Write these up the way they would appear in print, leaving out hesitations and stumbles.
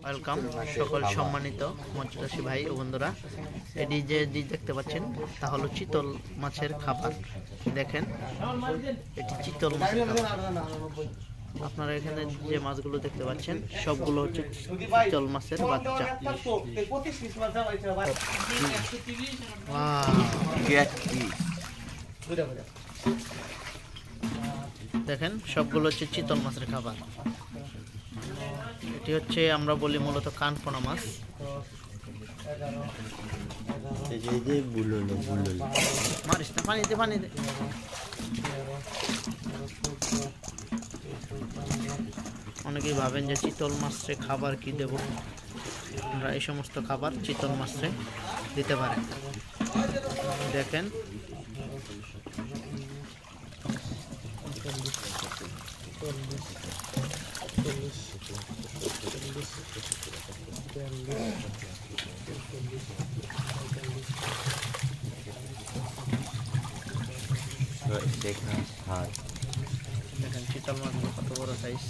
Welcome সকল সম্মানিত মৎস্যচাষী ভাই ও বন্ধুরা। এটি যে ডিশ দেখতে পাচ্ছেন তা হলো চিতল মাছের খাবার। দেখেন এটি চিতল মাছের খাবার। আপনারা এখানে যে মাছগুলো দেখতে পাচ্ছেন সবগুলো হচ্ছে চিতল মাছের বাচ্চা। দেখেন সবগুলো হচ্ছে চিতল মাছের খাবার। এটি হচ্ছে আমরা বলি মূলত কানপোনা মাছ। মারিস না, পানিতে পানিতে। অনেকেই ভাবেন যে চিতল মাছে খাবার কি দেব, আমরা এই সমস্ত খাবার চিতল মাছে দিতে পারেন। দেখেন দেখেন চিতল মাছগুলো কত বড় সাইজ।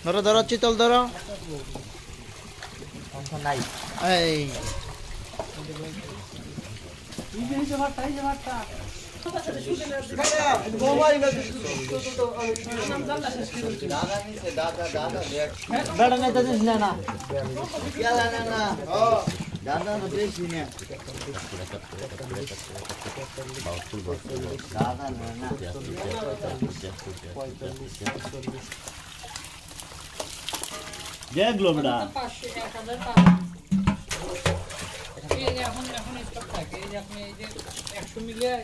ধরো ধরো চিতল ধরো। এই বেড়া নেই তো না দাদা বেশি না দেখলো বেটা এখন স্টক থাকে, এই যে আপনি এই যে 100 মিলিয়ে